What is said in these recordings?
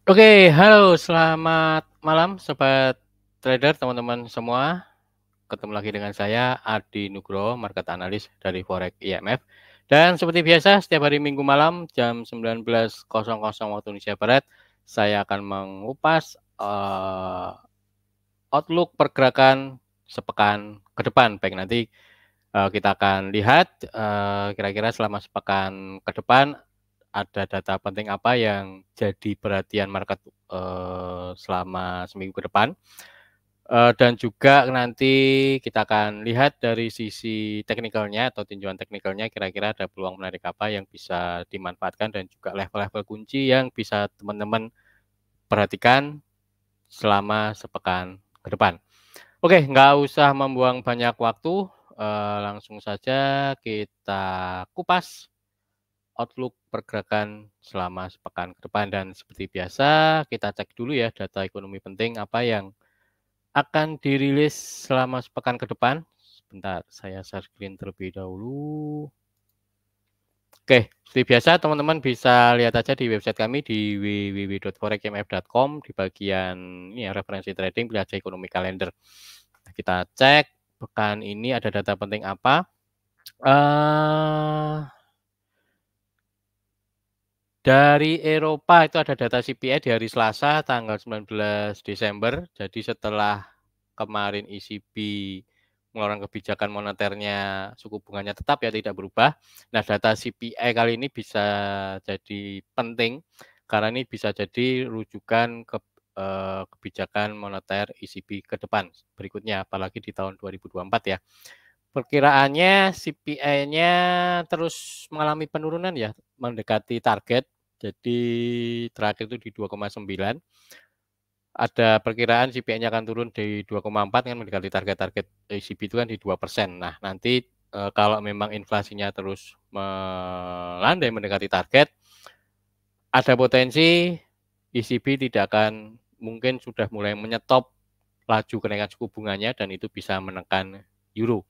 Oke, halo, selamat malam sobat trader, teman-teman semua. Ketemu lagi dengan saya Adi Nugroho, market analis dari Forex IMF. Dan seperti biasa, setiap hari Minggu malam jam 19.00 waktu Indonesia Barat, saya akan mengupas outlook pergerakan sepekan ke depan. Baik, nanti kita akan lihat kira-kira selama sepekan ke depan ada data penting apa yang jadi perhatian market selama seminggu ke depan. Dan juga nanti kita akan lihat dari sisi teknikalnya atau tinjauan teknikalnya kira-kira ada peluang menarik apa yang bisa dimanfaatkan dan juga level-level kunci yang bisa teman-teman perhatikan selama sepekan ke depan. Oke, nggak usah membuang banyak waktu, langsung saja kita kupas outlook pergerakan selama sepekan ke depan. Dan seperti biasa kita cek dulu ya data ekonomi penting apa yang akan dirilis selama sepekan ke depan. Sebentar, saya share screen terlebih dahulu. Oke, seperti biasa teman-teman bisa lihat aja di website kami di www.forexmf.com di bagian ini ya, referensi trading, pilih aja ekonomi kalender. Nah, kita cek pekan ini ada data penting apa. Dari Eropa itu ada data CPI di hari Selasa tanggal 19 Desember. Jadi setelah kemarin ECB mengeluarkan kebijakan moneternya, suku bunganya tetap ya tidak berubah. Nah, data CPI kali ini bisa jadi penting karena ini bisa jadi rujukan kebijakan moneter ECB ke depan berikutnya, apalagi di tahun 2024 ya. Perkiraannya CPI-nya terus mengalami penurunan ya, mendekati target. Jadi terakhir itu di 2,9. Ada perkiraan CPI-nya akan turun di 2,4 kan mendekati target-target ECB itu kan di 2%. Nah, nanti kalau memang inflasinya terus melandai mendekati target, ada potensi ECB tidak akan mungkin sudah mulai menyetop laju kenaikan suku bunganya dan itu bisa menekan euro.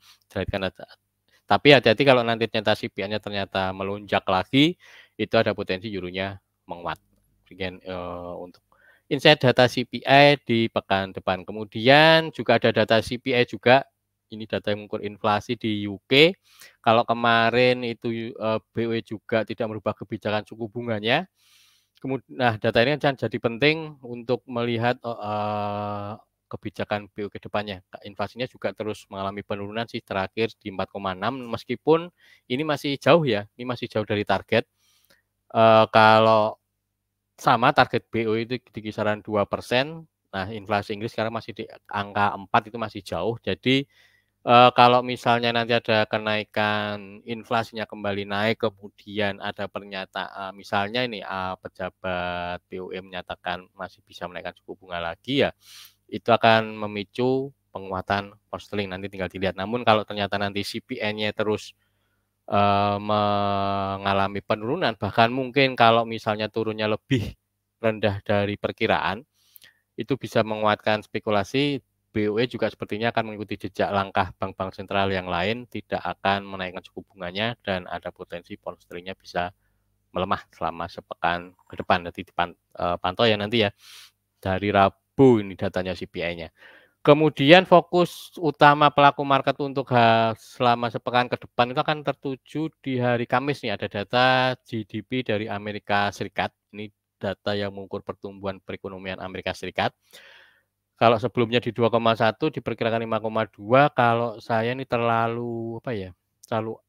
Tapi hati-hati kalau nanti ternyata CPI-nya ternyata melonjak lagi, itu ada potensi euronya menguat. Untuk insight data CPI di pekan depan. Kemudian juga ada data CPI juga, ini data yang mengukur inflasi di UK. Kalau kemarin itu BOE juga tidak merubah kebijakan suku bunganya. Nah, data ini akan jadi penting untuk melihat kebijakan BOE ke depannya. Inflasinya juga terus mengalami penurunan sih terakhir di 4,6 meskipun ini masih jauh ya, ini masih jauh dari target. Kalau sama target BOE itu di kisaran 2%. Nah, inflasi Inggris sekarang masih di angka 4 itu masih jauh. Jadi kalau misalnya nanti ada kenaikan inflasinya kembali naik, kemudian ada pernyataan misalnya ini pejabat BOE menyatakan masih bisa menaikkan suku bunga lagi ya, itu akan memicu penguatan pound sterling, nanti tinggal dilihat. Namun kalau ternyata nanti CPI-nya terus mengalami penurunan, bahkan mungkin kalau misalnya turunnya lebih rendah dari perkiraan, itu bisa menguatkan spekulasi BOE juga sepertinya akan mengikuti jejak langkah bank-bank sentral yang lain, tidak akan menaikkan suku bunganya dan ada potensi pound sterlingnya bisa melemah selama sepekan ke depan. Nanti dipantau ya nanti ya dari Rabu ini datanya CPI-nya. Kemudian fokus utama pelaku market untuk selama sepekan ke depan itu akan tertuju di hari Kamis nih, ada data GDP dari Amerika Serikat. Ini data yang mengukur pertumbuhan perekonomian Amerika Serikat. Kalau sebelumnya di 2,1 diperkirakan 5,2, kalau saya ini terlalu apa ya? Terlalu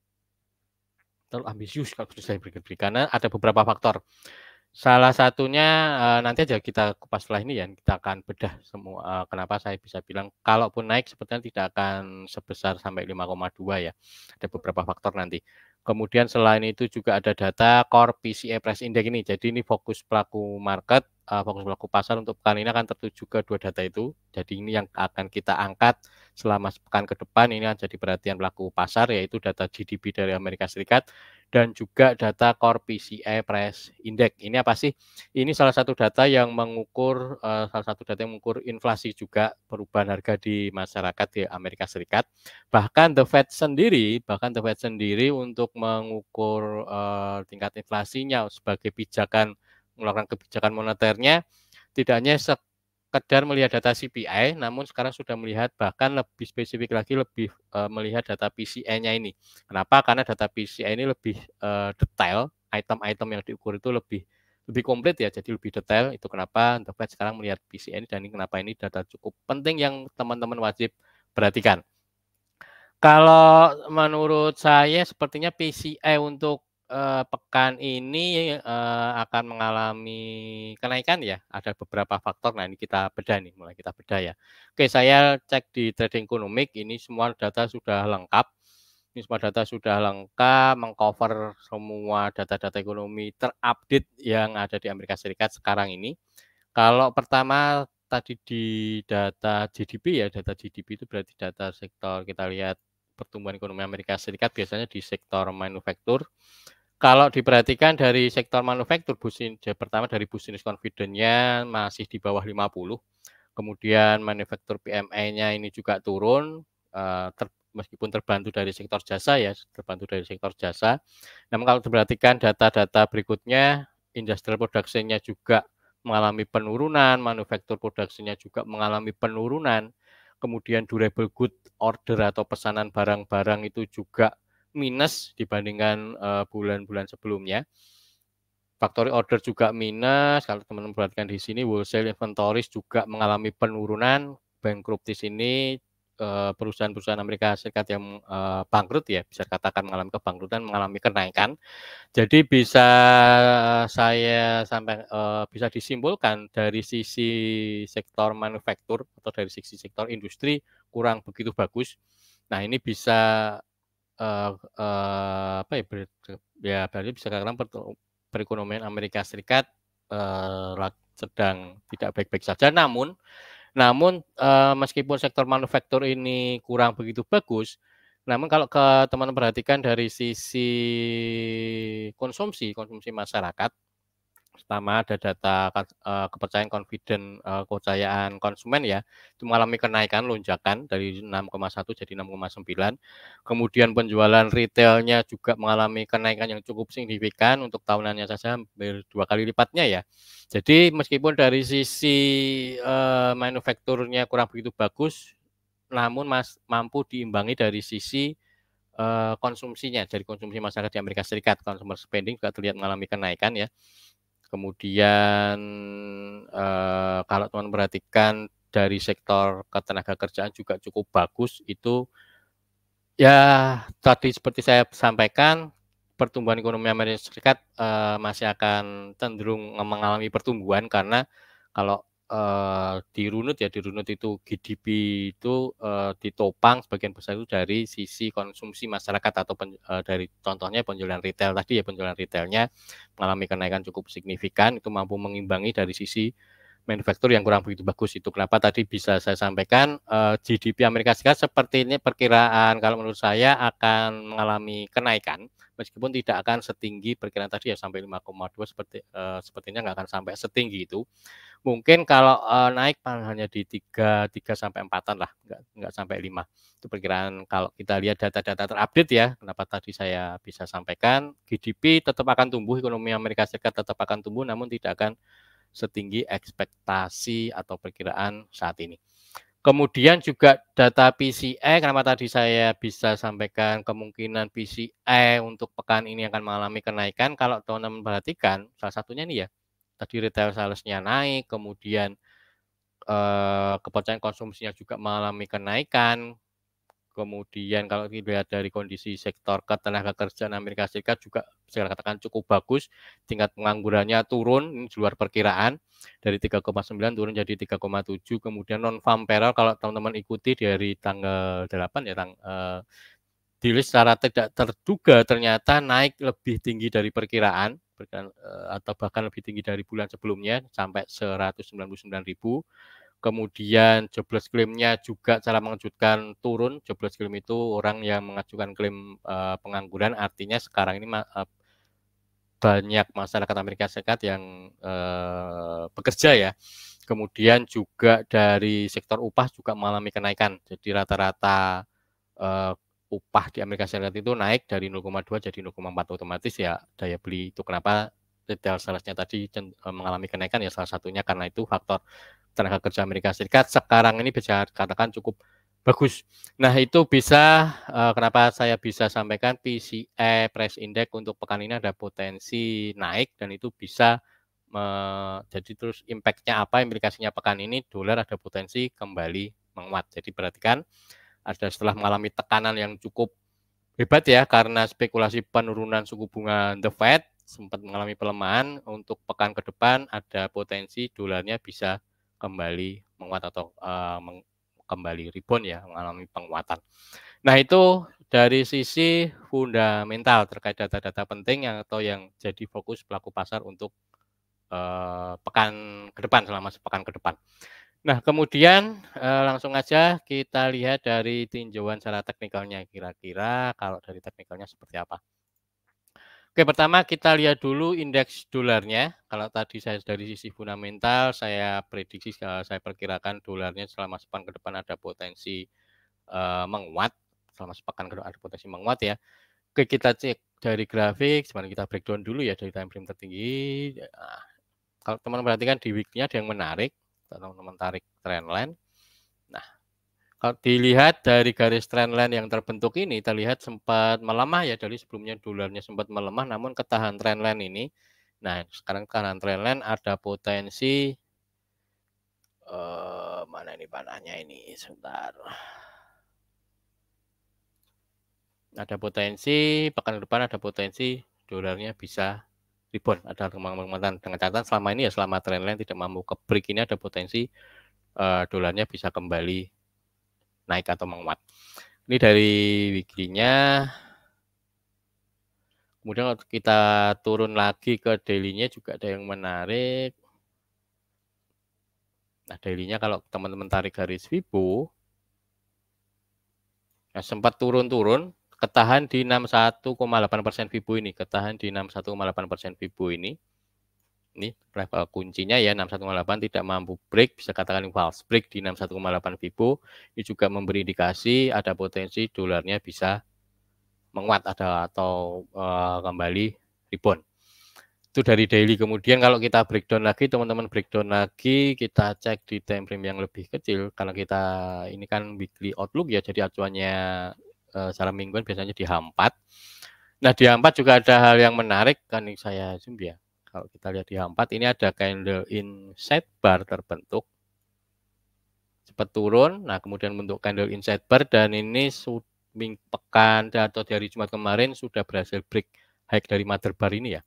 ambisius kalau saya beri karena ada beberapa faktor. Salah satunya nanti aja kita kupas setelah ini ya, kita akan bedah semua kenapa saya bisa bilang kalaupun naik sepertinya tidak akan sebesar sampai 5,2 ya. Ada beberapa faktor nanti. Kemudian selain itu juga ada data Core PCE Price Index ini. Jadi ini fokus pelaku market, fokus pelaku pasar untuk pekan ini akan tertuju ke dua data itu. Jadi ini yang akan kita angkat selama sepekan ke depan, ini akan jadi perhatian pelaku pasar, yaitu data GDP dari Amerika Serikat dan juga data Core PCE Price Index. Ini apa sih? Ini salah satu data yang mengukur inflasi juga, perubahan harga di masyarakat di Amerika Serikat. Bahkan The Fed sendiri untuk mengukur tingkat inflasinya sebagai pijakan mengeluarkan kebijakan moneternya tidak hanya sekedar melihat data CPI, namun sekarang sudah melihat bahkan lebih spesifik lagi, lebih melihat data PCE-nya ini. Kenapa? Karena data PCE ini lebih detail, item-item yang diukur itu lebih komplit ya, jadi lebih detail. Itu kenapa The Fed sekarang melihat PCE ini, dan ini kenapa ini data cukup penting yang teman-teman wajib perhatikan. Kalau menurut saya sepertinya PCE untuk pekan ini akan mengalami kenaikan ya. Ada beberapa faktor. Nah, ini kita bedah nih, mulai kita bedah ya. Oke, saya cek di Trading Economic, ini semua data sudah lengkap. Ini semua data sudah lengkap, mengcover semua data-data ekonomi terupdate yang ada di Amerika Serikat sekarang ini. Kalau pertama tadi di data GDP ya, data GDP itu berarti data sektor, kita lihat pertumbuhan ekonomi Amerika Serikat biasanya di sektor manufaktur. Kalau diperhatikan dari sektor manufaktur, pertama dari business confidence-nya masih di bawah 50. Kemudian manufaktur PMI-nya ini juga turun, meskipun terbantu dari sektor jasa ya, terbantu dari sektor jasa. Namun kalau diperhatikan data-data berikutnya, industrial production-nya juga mengalami penurunan, manufaktur production-nya juga mengalami penurunan, kemudian durable good order atau pesanan barang-barang itu juga minus dibandingkan bulan-bulan sebelumnya. Factory order juga minus, kalau teman-teman perhatikan di sini wholesale inventories juga mengalami penurunan, bankruptcy ini perusahaan-perusahaan Amerika Serikat yang bangkrut ya, bisa katakan mengalami kebangkrutan, mengalami kenaikan. Jadi bisa bisa disimpulkan dari sisi sektor manufaktur atau dari sisi sektor industri kurang begitu bagus. Nah, ini bisa apa ya, berarti bisa katakan perekonomian Amerika Serikat sedang tidak baik-baik saja. Namun meskipun sektor manufaktur ini kurang begitu bagus, namun kalau teman-teman perhatikan dari sisi konsumsi masyarakat, pertama ada data kepercayaan kepercayaan konsumen ya, itu mengalami kenaikan lonjakan dari 6,1 jadi 6,9. Kemudian penjualan retailnya juga mengalami kenaikan yang cukup signifikan, untuk tahunannya saja hampir 2 kali lipatnya ya. Jadi meskipun dari sisi manufakturnya kurang begitu bagus, namun mampu diimbangi dari sisi konsumsinya, dari konsumsi masyarakat di Amerika Serikat. Consumer spending juga terlihat mengalami kenaikan ya. Kemudian kalau teman perhatikan dari sektor ketenagakerjaan juga cukup bagus, itu ya tadi seperti saya sampaikan, pertumbuhan ekonomi Amerika Serikat masih akan cenderung mengalami pertumbuhan, karena kalau dirunut itu GDP itu ditopang sebagian besar itu dari sisi konsumsi masyarakat atau dari contohnya penjualan retail tadi ya, penjualan retailnya mengalami kenaikan cukup signifikan, itu mampu mengimbangi dari sisi manufaktur yang kurang begitu bagus. Itu kenapa tadi bisa saya sampaikan GDP Amerika Serikat seperti ini perkiraan kalau menurut saya akan mengalami kenaikan, meskipun tidak akan setinggi perkiraan tadi ya sampai 5,2, sepertinya nggak akan sampai setinggi itu. Mungkin kalau naik hanya di 3 sampai 4-an lah, nggak sampai 5. Itu perkiraan kalau kita lihat data-data terupdate ya. Kenapa tadi saya bisa sampaikan GDP tetap akan tumbuh, ekonomi Amerika Serikat tetap akan tumbuh, namun tidak akan setinggi ekspektasi atau perkiraan saat ini. Kemudian juga data PCE, kenapa tadi saya bisa sampaikan kemungkinan PCE untuk pekan ini akan mengalami kenaikan, kalau teman-teman perhatikan salah satunya nih ya, tadi retail sales-nya naik, kemudian kepercayaan konsumsinya juga mengalami kenaikan. Kemudian kalau dilihat dari kondisi sektor ketenagakerjaan Amerika Serikat juga bisa dikatakan cukup bagus, tingkat penganggurannya turun, ini di luar perkiraan, dari 3,9 turun jadi 3,7. Kemudian non-farm payroll kalau teman-teman ikuti dari tanggal 8 ya, dirilis secara tidak terduga ternyata naik lebih tinggi dari perkiraan, atau bahkan lebih tinggi dari bulan sebelumnya sampai 199.000. Kemudian jobless claim-nya juga secara mengejutkan turun. Jobless claim itu orang yang mengajukan klaim pengangguran, artinya sekarang ini banyak masyarakat Amerika Serikat yang bekerja ya. Kemudian juga dari sektor upah juga mengalami kenaikan. Jadi rata-rata upah di Amerika Serikat itu naik dari 0,2 jadi 0,4, otomatis ya daya beli itu kenapa retail sales-nya tadi mengalami kenaikan ya salah satunya karena itu faktor tenaga kerja Amerika Serikat sekarang ini bisa dikatakan cukup bagus. Nah, itu bisa kenapa saya bisa sampaikan PCE Price Index untuk pekan ini ada potensi naik dan itu bisa jadi terus impact-nya apa, implikasinya pekan ini dolar ada potensi kembali menguat. Jadi perhatikan ada setelah mengalami tekanan yang cukup hebat ya karena spekulasi penurunan suku bunga The Fed sempat mengalami pelemahan untuk pekan ke depan ada potensi dolarnya bisa kembali menguat atau kembali rebound ya mengalami penguatan. Nah, itu dari sisi fundamental terkait data-data penting atau yang jadi fokus pelaku pasar untuk pekan ke depan selama sepekan ke depan. Nah, kemudian langsung aja kita lihat dari tinjauan secara teknikalnya kira-kira kalau dari teknikalnya seperti apa. Oke, pertama kita lihat dulu indeks dolarnya. Kalau tadi saya dari sisi fundamental saya prediksi saya perkirakan dolarnya selama sepekan ke depan ada potensi menguat. Selama sepekan ke depan ada potensi menguat ya. Oke, kita cek dari grafik, sebenarnya kita breakdown dulu ya dari time frame tertinggi. Nah, kalau teman-teman perhatikan di week-nya ada yang menarik, teman-teman tarik trendline. Nah, kalau dilihat dari garis trendline yang terbentuk ini, terlihat sempat melemah ya dari sebelumnya dolarnya sempat melemah, namun ketahan trendline ini. Nah, sekarang ketahan trendline ada potensi mana ini panahnya ini, sebentar. Ada potensi pekan depan ada potensi dolarnya bisa rebound, ada penguatan dengan catatan selama ini ya selama trendline tidak mampu ke break ini ada potensi dolarnya bisa kembali naik atau menguat. Ini dari weekly-nya. Kemudian kalau kita turun lagi ke daily-nya juga ada yang menarik. Nah, daily-nya kalau teman-teman tarik garis Fibo, nah sempat turun-turun, ketahan di 61,8% Fibo ini, ketahan di 61,8% Fibo ini. Ini level kuncinya ya 61,8 tidak mampu break, bisa katakan false break di 61,8 Fibo. Ini juga memberi indikasi ada potensi dolarnya bisa menguat atau kembali rebound. Itu dari daily. Kemudian kalau kita breakdown lagi, teman-teman breakdown lagi, kita cek di time frame yang lebih kecil. Karena kita ini kan weekly outlook ya, jadi acuannya secara mingguan biasanya di H4. Nah, di H4 juga ada hal yang menarik, kan ini saya zoom ya. Kalau kita lihat di H4 ini ada candle inside bar terbentuk. Cepat turun, nah kemudian bentuk candle inside bar dan ini pekan atau dari Jumat kemarin sudah berhasil break high dari mother bar ini ya.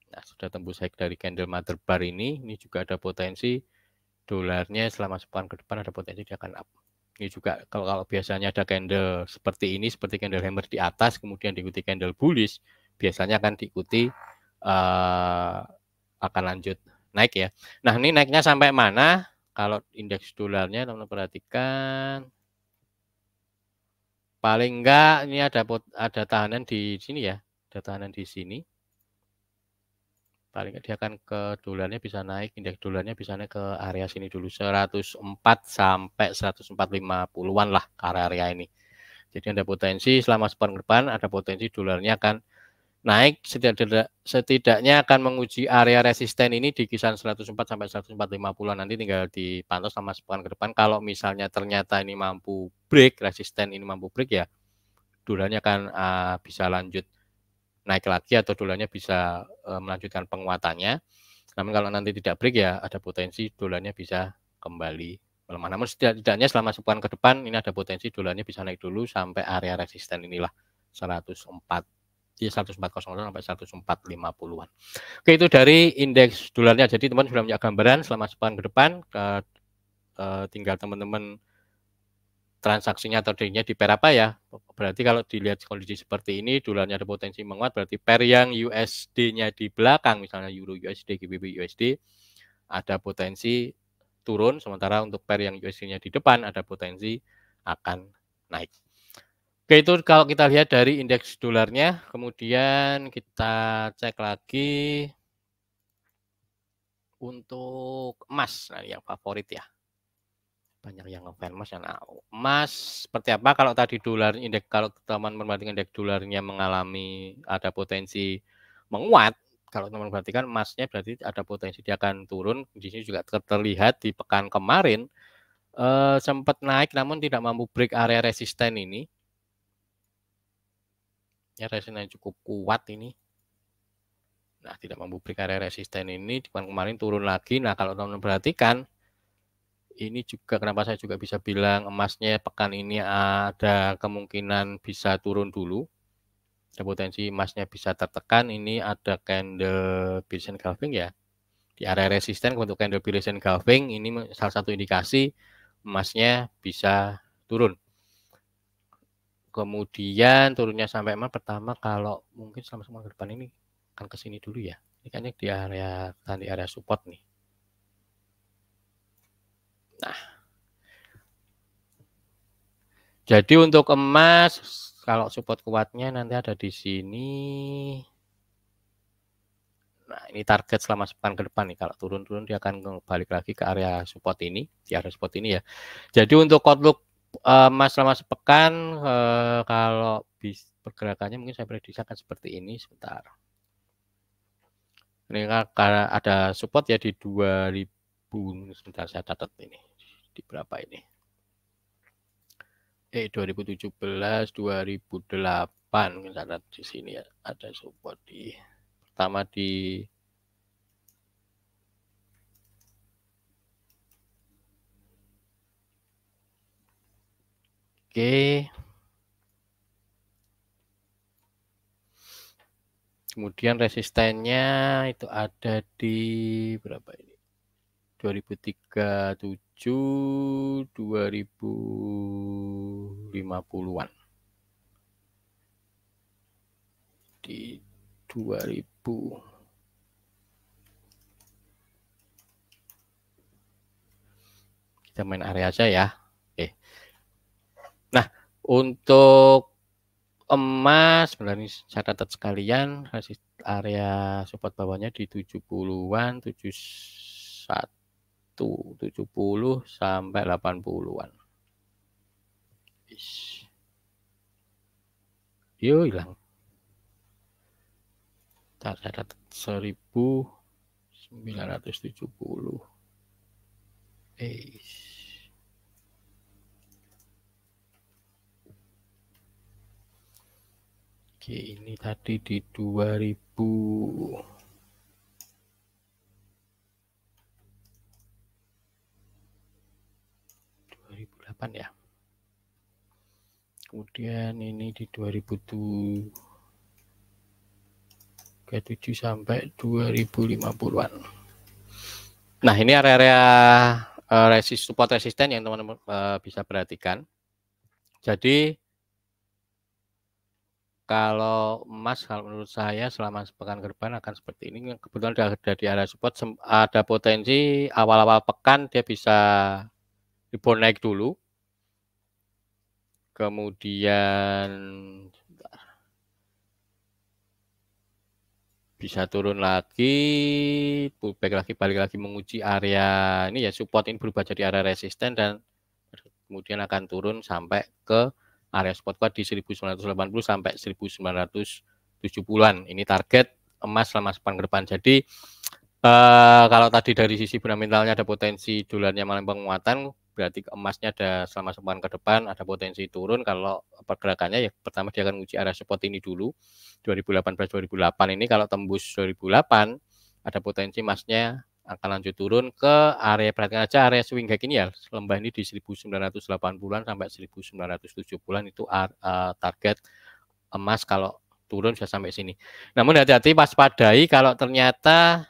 Nah, sudah tembus high dari candle mother bar ini juga ada potensi dolarnya selama sepekan ke depan ada potensi dia akan up. Ini juga kalau biasanya ada candle seperti ini, seperti candle hammer di atas, kemudian diikuti candle bullish, biasanya akan diikuti akan lanjut naik ya. Nah, ini naiknya sampai mana? Kalau indeks dolarnya teman-teman perhatikan, paling enggak ini ada tahanan di sini ya, ada tahanan di sini. Paling enggak dia akan ke dolarnya bisa naik, indeks dolarnya bisa naik ke area sini dulu 104 sampai 104.50-an lah ke area ini. Jadi ada potensi selama sepekan ke depan ada potensi dolarnya akan naik setidaknya akan menguji area resisten ini di kisaran 104 sampai 104.50 nanti tinggal dipantau sama sepekan ke depan. Kalau misalnya ternyata ini mampu break, resisten ini mampu break ya dolarnya akan bisa lanjut naik lagi atau dolarnya bisa melanjutkan penguatannya. Namun kalau nanti tidak break ya ada potensi dolarnya bisa kembali melemah. Namun setidaknya selama sepekan ke depan ini ada potensi dolarnya bisa naik dulu sampai area resisten inilah 104 di 1400 sampai 1450-an. Oke, itu dari indeks dolarnya. Jadi teman-teman sudah punya gambaran selama sepekan ke depan tinggal teman-teman transaksinya atau trade-nya di pair apa ya. Berarti kalau dilihat kondisi seperti ini dolarnya ada potensi menguat, berarti pair yang USD-nya di belakang misalnya Euro USD, GBP USD ada potensi turun, sementara untuk pair yang USD-nya di depan ada potensi akan naik. Oke, itu kalau kita lihat dari indeks dolarnya, kemudian kita cek lagi untuk emas, nah yang favorit ya. Banyak yang ngefans emas ya. Nah, emas seperti apa kalau tadi dolar indeks kalau teman-teman membandingkan indeks dolarnya mengalami ada potensi menguat, kalau teman perhatikan emasnya berarti ada potensi dia akan turun. Di sini juga terlihat di pekan kemarin sempat naik namun tidak mampu break area resisten ini. Ya, resisten yang cukup kuat ini. Nah, tidak mampu break area resisten ini, di pekan kemarin turun lagi. Nah, kalau teman-teman perhatikan, ini juga kenapa saya juga bisa bilang emasnya pekan ini ada kemungkinan bisa turun dulu. Ada potensi emasnya bisa tertekan. Ini ada candle bearish engulfing ya. Di area resisten untuk candle bearish engulfing ini salah satu indikasi emasnya bisa turun. Kemudian turunnya sampai mana pertama kalau mungkin selama ke depan ini akan ke sini dulu ya. Ini kayaknya di area support nih. Nah, jadi untuk emas kalau support kuatnya nanti ada di sini. Nah, ini target selama sepekan ke depan nih. Kalau turun-turun dia akan balik lagi ke area support ini, di area support ini ya. Jadi untuk outlook emas selama sepekan kalau pergerakannya mungkin saya prediksi akan seperti ini sebentar. Ini karena ada support ya di 2000, sebentar saya catat ini. Di berapa ini? 2017, 2008 mungkin catat di sini ya. Ada support di pertama di kemudian resistennya itu ada di berapa ini? 2037, 2050-an. Di 2000. Kita main area aja ya. Oke. Nah, untuk emas sebenarnya saya catat sekalian area support bawahnya di 70-an, 70 sampai 80-an. Yo hilang. Saya catat 1970. Oke, ini tadi di 2008 ya. Kemudian ini di 2007 sampai 2050-an. Nah, ini area-area support resisten yang teman-teman bisa perhatikan. Jadi kalau emas kalau menurut saya selama sepekan ke depan akan seperti ini. Kebetulan ada di area support, ada potensi awal-awal pekan dia bisa rebound naik dulu. Kemudian bisa turun lagi, pullback lagi, balik lagi menguji area ini ya, support ini berubah jadi area resisten dan kemudian akan turun sampai ke area support kuat di 1980 sampai 1970-an. Ini target emas selama sepekan ke depan. Jadi kalau tadi dari sisi fundamentalnya ada potensi dolarnya malah penguatan, berarti emasnya ada selama sepekan ke depan ada potensi turun. Kalau pergerakannya ya pertama dia akan uji area support ini dulu 2018-2008 ini, kalau tembus 2008 ada potensi emasnya akan lanjut turun ke area, perhatikan aja area swing high ini ya, lembah ini di 1980-an sampai 1970-an itu target emas kalau turun bisa sampai sini. Namun hati-hati waspadai kalau ternyata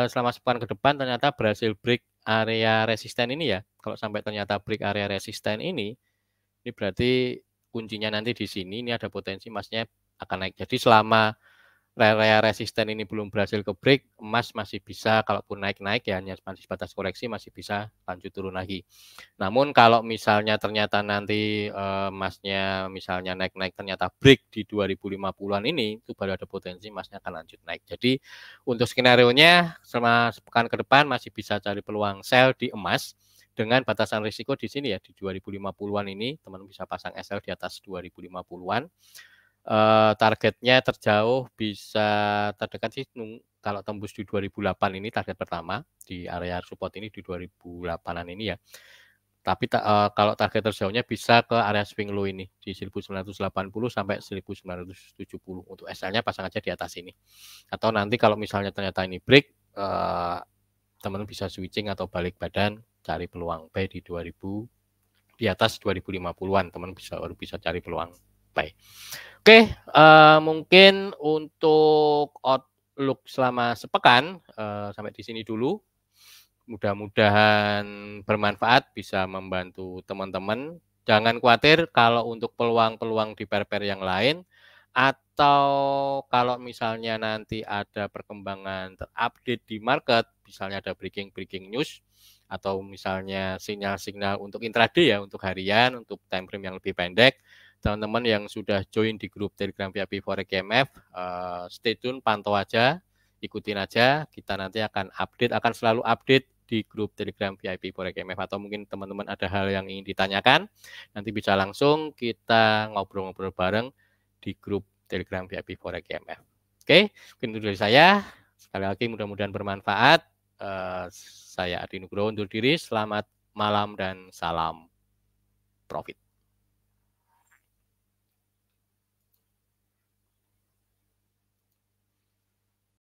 selama sepekan ke depan ternyata berhasil break area resisten ini ya. Kalau sampai ternyata break area resisten ini berarti kuncinya nanti di sini, ini ada potensi emasnya akan naik. Jadi selama area resisten ini belum berhasil ke break, emas masih bisa, kalaupun naik-naik ya hanya masih batas koreksi, masih bisa lanjut turun lagi. Namun kalau misalnya ternyata nanti emasnya misalnya naik-naik ternyata break di 2050-an ini, itu baru ada potensi emasnya akan lanjut naik. Jadi untuk skenario-nya selama sepekan ke depan masih bisa cari peluang sell di emas dengan batasan risiko di sini ya, di 2050-an ini teman-teman bisa pasang SL di atas 2050-an. Targetnya terjauh bisa terdekat sih kalau tembus di 2008 ini target pertama, di area support ini di 2008-an ini ya. Tapi kalau target terjauhnya bisa ke area swing low ini, di 1980 sampai 1970. Untuk SL-nya pasang aja di atas ini. Atau nanti kalau misalnya ternyata ini break, teman-teman bisa switching atau balik badan, cari peluang buy di 2000, di atas 2050-an, teman baru bisa cari peluang buy. Oke, mungkin untuk outlook selama sepekan, sampai di sini dulu. Mudah-mudahan bermanfaat, bisa membantu teman-teman. Jangan khawatir kalau untuk peluang-peluang di pair-pair yang lain, atau kalau misalnya nanti ada perkembangan terupdate di market, misalnya ada breaking news, atau misalnya sinyal-sinyal untuk intraday ya, untuk harian, untuk time frame yang lebih pendek, teman-teman yang sudah join di grup Telegram VIP Forex GMF, stay tune, pantau aja, ikutin aja, kita nanti akan selalu update di grup Telegram VIP Forex GMF, atau mungkin teman-teman ada hal yang ingin ditanyakan, nanti bisa langsung kita ngobrol-ngobrol bareng di grup Telegram VIP Forex GMF. Oke, mungkin itu dari saya. Sekali lagi mudah-mudahan bermanfaat. Saya Adi Nugroho undur diri. Selamat malam dan salam profit.